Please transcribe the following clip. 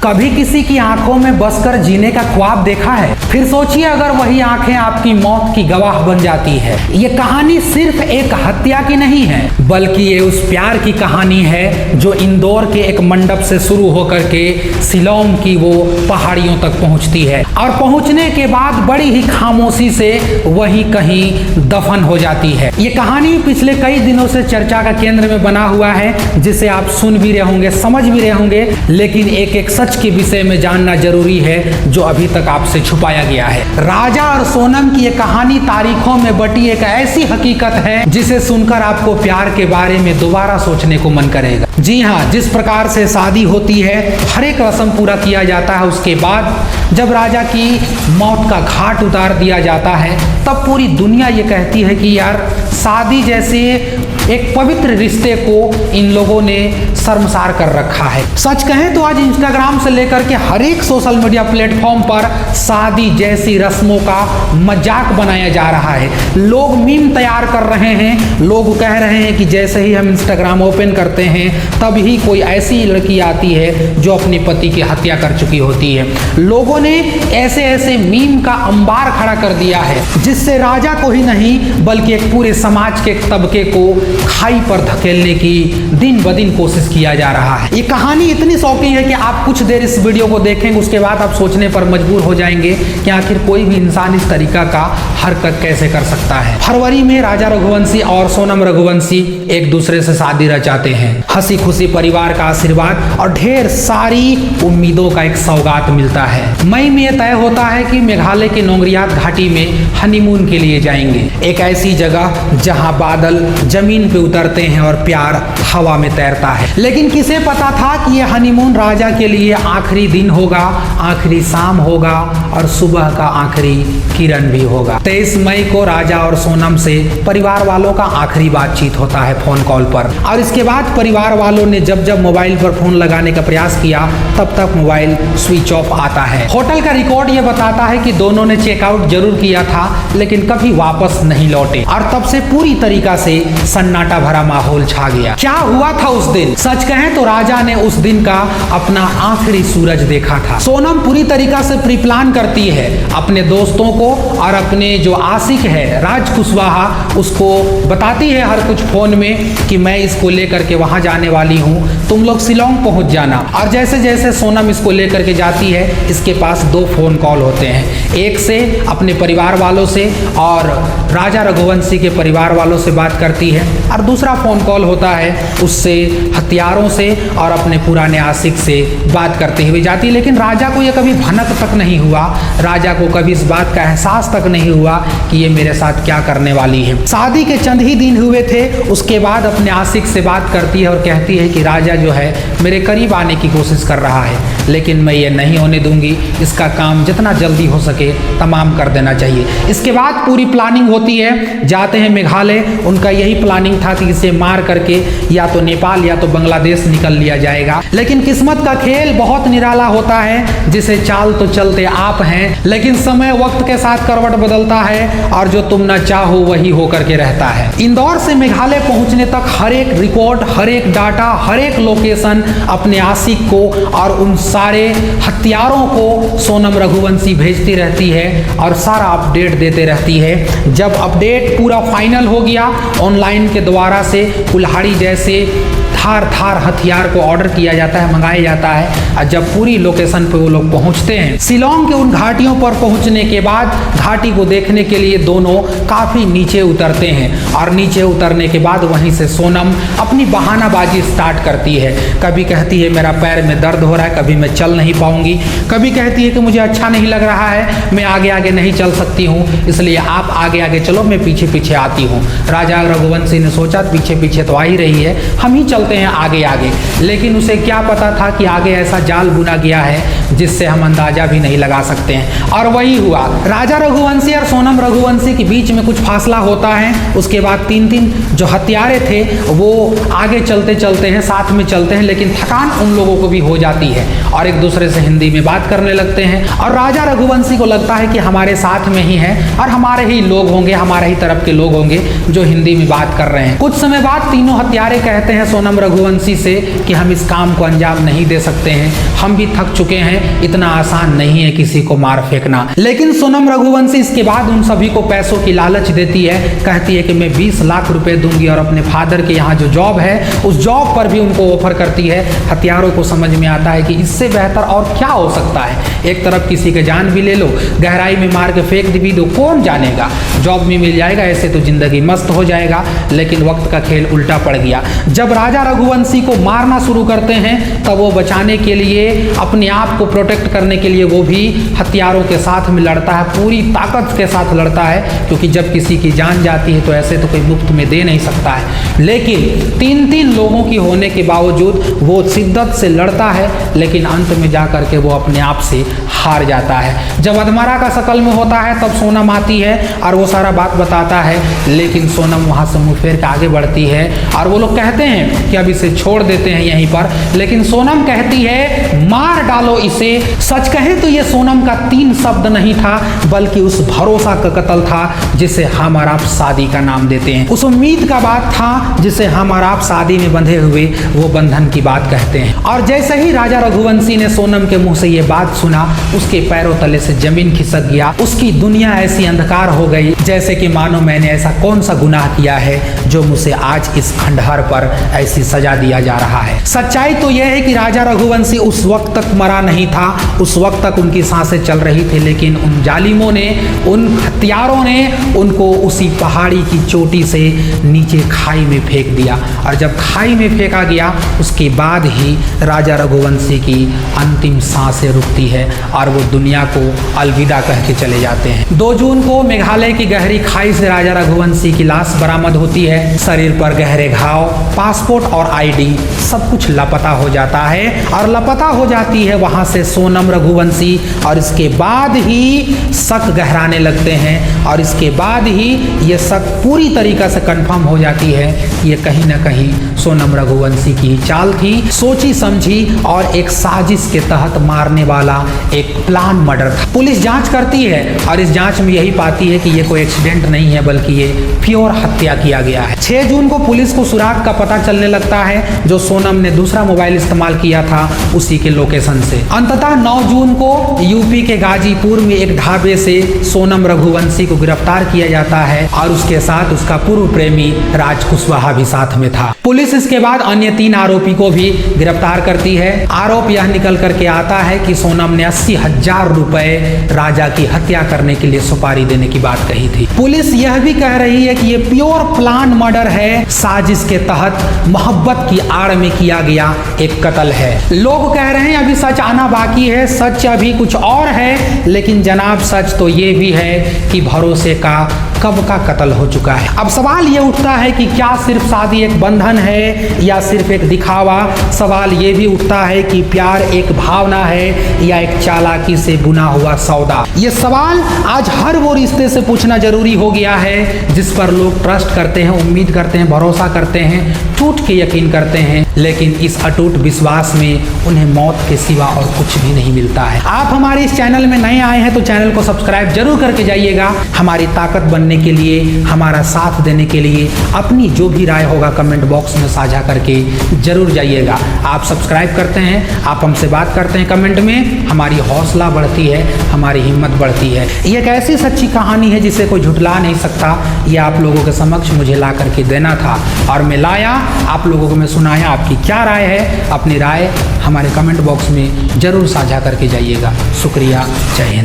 कभी किसी की आंखों में बसकर जीने का ख्वाब देखा है? फिर सोचिए अगर वही आंखें आपकी मौत की गवाह बन जाती है। ये कहानी सिर्फ एक हत्या की नहीं है, बल्कि ये उस प्यार की कहानी है जो इंदौर के एक मंडप से शुरू होकर के शिलोंग की वो पहाड़ियों तक पहुंचती है और पहुंचने के बाद बड़ी ही खामोशी से वहीं कहीं दफन हो जाती है। ये कहानी पिछले कई दिनों से चर्चा का केंद्र में बना हुआ है, जिसे आप सुन भी रहे होंगे, समझ भी रहे होंगे, लेकिन एक एक सच के विषय में जानना जरूरी है जो अभी तक आपसे छुपाया गया है। राजा और सोनम की ये कहानी तारीखों में बटी एक ऐसी हकीकत है जिसे सुनकर आपको प्यार के बारे में दोबारा सोचने को मन करेगा। जी हाँ, जिस प्रकार से शादी होती है, हर एक रस्म पूरा किया जाता है, उसके बाद जब राजा की मौत का घाट उतार दिया जाता है, तब पूरी दुनिया ये कहती है कि यार शादी जैसे एक पवित्र रिश्ते को इन लोगों ने शर्मसार कर रखा है। सच कहें तो आज इंस्टाग्राम से लेकर के हर एक सोशल मीडिया प्लेटफॉर्म पर शादी जैसी रस्मों का मजाक बनाया जा रहा है। लोग मीम तैयार कर रहे हैं, लोग कह रहे हैं कि जैसे ही हम इंस्टाग्राम ओपन करते हैं तभी कोई ऐसी लड़की आती है जो अपने पति की हत्या कर चुकी होती है। लोगों ने ऐसे ऐसे मीम का अंबार खड़ा कर दिया है जिससे राजा को ही नहीं बल्कि एक पूरे समाज के तबके को खाई पर धकेलने की दिन ब दिन कोशिश किया जा रहा है। ये कहानी इतनी शॉकिंग है कि आप कुछ देर इस वीडियो को देखेंगे, उसके बाद आप सोचने पर मजबूर हो जाएंगे कि आखिर कोई भी इंसान इस तरीका का हरकत कैसे कर सकता है। फरवरी में राजा रघुवंशी और सोनम रघुवंशी एक दूसरे से शादी रचाते हैं। हंसी खुशी परिवार का आशीर्वाद और ढेर सारी उम्मीदों का एक सौगात मिलता है। मई में यह तय होता है कि मेघालय के नोंगरियात घाटी में हनीमून के लिए जाएंगे, एक ऐसी जगह जहां बादल जमीन पे उतरते हैं और प्यार हवा में तैरता है। लेकिन किसे पता था कि यह हनीमून राजा के लिए आखिरी दिन होगा, आखिरी शाम होगा और सुबह का आखिरी किरण भी होगा। 23 मई को राजा और सोनम से परिवार वालों का आखिरी बातचीत होता है फोन कॉल पर, और इसके बाद परिवार वालों ने जब जब मोबाइल पर फोन लगाने का प्रयास किया तब तक मोबाइल स्विच ऑफ आता है। होटल का रिकॉर्ड यह बताता है कि दोनों ने चेकआउट जरूर किया था लेकिन कभी वापस नहीं लौटे और तब से पूरी तरीका से सन्नाटा भरा माहौल छा गया। क्या हुआ था उस दिन? सच कहें तो राजा ने उस दिन का अपना आखिरी सूरज देखा था। सोनम पूरी तरीका से प्री प्लान करती है, अपने दोस्तों को और अपने जो आशिक है राज कुशवाहा उसको बताती है हर कुछ फोन में कि मैं इसको लेकर के वहां जाने वाली हूं, तुम लोग शिलोंग पहुंच जाना। और जैसे जैसे सोनम इसको लेकर के जाती है, इसके पास 2 फोन कॉल होते हैं, एक से अपने परिवार वालों से और राजा रघुवंशी के परिवार वालों से बात करती है, और दूसरा फोन कॉल होता है उससे हथियारों से और अपने पुराने आशिक से बात करते हुए जाती है। लेकिन राजा को यह कभी भनक तक नहीं हुआ, राजा को कभी इस बात का एहसास तक नहीं हुआ कि ये मेरे साथ क्या करने वाली है। शादी के चंद ही दिन हुए थे, उसके बाद अपने आशिक से बात करती है और कहती है कि राजा जो है मेरे करीब आने की कोशिश कर रहा है, लेकिन मैं ये नहीं होने दूंगी, इसका काम जितना जल्दी हो सके तमाम कर देना चाहिए। इसके बाद पूरी प्लानिंग होती है, जाते हैं मेघालय। उनका यही प्लानिंग था कि इसे मार करके या तो नेपाल या तो बांग्लादेश निकल लिया जाएगा। लेकिन किस्मत का खेल बहुत निराला होता है, जिसे चाल तो चलते आप हैं, लेकिन समय वक्त के साथ करवट बदलता है और जो तुम ना चाहो वही होकर के रहता है। इंदौर से मेघालय पहुंचने तक हर एक रिकॉर्ड, हर एक डाटा, हर एक लोकेशन अपने आशिक को और उन सारे हथियारों को सोनम रघुवंशी भेजती रहती है और सारा अपडेट देते रहती है। जब अपडेट पूरा फाइनल हो गया, ऑनलाइन के द्वारा से कुल्हाड़ी जैसे थार थार हथियार को ऑर्डर किया जाता है, मंगाया जाता है, और जब पूरी लोकेशन पे वो लोग पहुंचते हैं, शिलोंग के उन घाटियों पर पहुंचने के बाद घाटी को देखने के लिए दोनों काफी नीचे उतरते हैं और नीचे उतरने के बाद वहीं से सोनम अपनी बहानाबाजी स्टार्ट करती है। कभी कहती है मेरा पैर में दर्द हो रहा है, कभी मैं चल नहीं पाऊंगी, कभी कहती है कि मुझे अच्छा नहीं लग रहा है, मैं आगे आगे नहीं चल सकती हूँ, इसलिए आप आगे आगे चलो, मैं पीछे पीछे आती हूँ। राजा रघुवंशी ने सोचा पीछे पीछे तो आ ही रही है, हम ही चलते हैं आगे आगे। लेकिन उसे क्या पता था कि आगे ऐसा जाल बुना गया है जिससे हम अंदाजा भी नहीं लगा सकते हैं। और वही हुआ, राजा रघुवंशी और सोनम रघुवंशी के बीच में कुछ फासला होता है। उसके बाद तीन जो हत्यारे थे वो आगे चलते चलते हैं, साथ में चलते हैं, लेकिन थकान उन लोगों को भी हो जाती है और एक दूसरे से हिंदी में बात करने लगते हैं। और राजा रघुवंशी को लगता है कि हमारे साथ में ही है और हमारे ही लोग होंगे, हमारे ही तरफ के लोग होंगे जो हिंदी में बात कर रहे हैं। कुछ समय बाद तीनों हत्यारे कहते हैं सोनम रघुवंशी से कि हम इस काम को अंजाम नहीं दे सकते हैं, हम भी थक चुके हैं, इतना आसान नहीं है किसी को मार फेंकना। लेकिन सोनम रघुवंशी इसके बाद उन सभी को पैसों की लालच देती है, कहती है कि मैं 20 लाख रुपए दूंगी और अपने फादर के यहाँ जो जॉब है उस जॉब पर भी उनको ऑफर करती है। हत्यारों को समझ में आता है कि इससे बेहतर और क्या हो सकता है, एक तरफ किसी के जान भी ले लो, गहराई में मार के फेंक भी दो, कौन जानेगा, जॉब भी मिल जाएगा, ऐसे तो जिंदगी मस्त हो जाएगा। लेकिन वक्त का खेल उल्टा पड़ गया। जब राजा रघुवंशी को मारना शुरू करते हैं तब वो बचाने के लिए, अपने आप को प्रोटेक्ट करने के लिए वो भी हथियारों के साथ में लड़ता है, पूरी ताकत के साथ लड़ता है, क्योंकि जब किसी की जान जाती है तो ऐसे तो कोई मुफ्त में दे नहीं सकता है। लेकिन तीन लोगों की होने के बावजूद वो शिद्दत से लड़ता है, लेकिन अंत में जा करके वो अपने आप से हार जाता है। जब अधमरा का शकल में होता है तब सोनम आती है और वो सारा बात बताता है, लेकिन सोनम वहाँ से मुँह फेर के आगे बढ़ती है और वो लोग कहते हैं कि अब इसे छोड़ देते हैं यहीं पर, लेकिन सोनम कहती है मार डालो इसे। सच कहें तो ये सोनम का 3 शब्द नहीं था, बल्कि उस भरोसा का कत्ल था जिसे हम और आप शादी का नाम देते हैं, उस उम्मीद का बात था जिसे हम और आप शादी में बंधे हुए वो बंधन की बात कहते हैं। और जैसे ही राजा रघुवंशी ने सोनम के मुंह से ये बात सुना, उसके पैरों तले से जमीन खिसक गया, उसकी दुनिया ऐसी अंधकार हो गई जैसे कि मानो मैंने ऐसा कौन सा गुनाह किया है जो मुझे आज इस खंडहर पर ऐसी सजा दिया जा रहा है। सच्चाई तो यह है कि राजा रघुवंशी उस वक्त तक मरा नहीं था, उस वक्त तक उनकी सांसें चल रही थी, लेकिन उन जालिमों ने, उन हत्यारों ने उनको उसी पहाड़ी की चोटी से नीचे खाई में फेंक दिया। और जब खाई में फेंका गया उसके बाद ही राजा रघुवंशी की अंतिम सांसें रुकती है और वो दुनिया को अलविदा कह के चले जाते हैं। 2 जून को मेघालय की गहरी खाई से राजा रघुवंशी की लाश बरामद होती है। शरीर पर गहरे घाव, पासपोर्ट और आईडी सब कुछ लापता हो जाता है और लापता हो जाती है वहां से सोनम रघुवंशी। और इसके बाद ही शक गहराने लगते हैं और इसके बाद ही ये शक पूरी तरीके से कंफर्म हो जाती है कि ये कहीं ना कहीं सोनम रघुवंशी की चाल थी, सोची समझी और एक साजिश के तहत मारने वाला एक प्लान मर्डर था। पुलिस जांच करती है और इस जांच में यही पाती है कि ये कोई एक्सीडेंट नहीं है, बल्कि ये प्योर हत्या किया गया है। 6 जून को पुलिस को सुराग का पता चलने लगता है, जो सोनम ने दूसरा मोबाइल इस्तेमाल किया था उसी के लोकेशन से। अंततः 9 जून को यूपी के गाजीपुर में एक ढाबे से सोनम रघुवंशी को गिरफ्तार किया जाता है और उसके साथ उसका पूर्व प्रेमी राज कुशवाहा भी साथ में था। पुलिस इसके बाद अन्य 3 आरोपी को भी गिरफ्तार करती है। आरोप यह निकल करके आता है कि सोनम ने 80,000 रुपए राजा की हत्या करने के लिए सुपारी देने की बात कही थी। पुलिस यह भी कह रही है कि यह प्योर प्लान मर्डर है, साजिश के तहत मोहब्बत की आड़ में किया गया एक कत्ल है। लोग कह रहे हैं अभी सच आना बाकी है, सच अभी कुछ और है, लेकिन जनाब सच तो ये भी है कि भरोसे का कब का कत्ल हो चुका है। अब सवाल ये उठता है कि क्या सिर्फ शादी एक बंधन है या सिर्फ एक दिखावा। सवाल ये भी उठता है कि प्यार एक भावना है या एक चालाकी से बुना हुआ सौदा। ये सवाल आज हर वो रिश्ते से पूछना जरूरी हो गया है जिस पर लोग ट्रस्ट करते हैं, उम्मीद करते हैं, भरोसा करते हैं, टूट के यकीन करते हैं, लेकिन इस अटूट विश्वास में उन्हें मौत के सिवा और कुछ भी नहीं मिलता है। आप हमारे इस चैनल में नए आए हैं तो चैनल को सब्सक्राइब जरूर करके जाइएगा। हमारी ताकत बनने के लिए, हमारा साथ देने के लिए अपनी जो भी राय होगा कमेंट बॉक्स में साझा करके जरूर जाइएगा। आप सब्सक्राइब करते हैं, आप हमसे बात करते हैं कमेंट में, हमारी हौसला बढ़ती है, हमारी हिम्मत बढ़ती है। ये एक ऐसी सच्ची कहानी है जिसे कोई झुठला नहीं सकता। ये आप लोगों के समक्ष मुझे ला करके देना था और मैं लाया, आप लोगों को मैं सुनाया। आपकी क्या राय है? अपनी राय हमारे कमेंट बॉक्स में जरूर साझा करके जाइएगा। शुक्रिया, जय हिंद।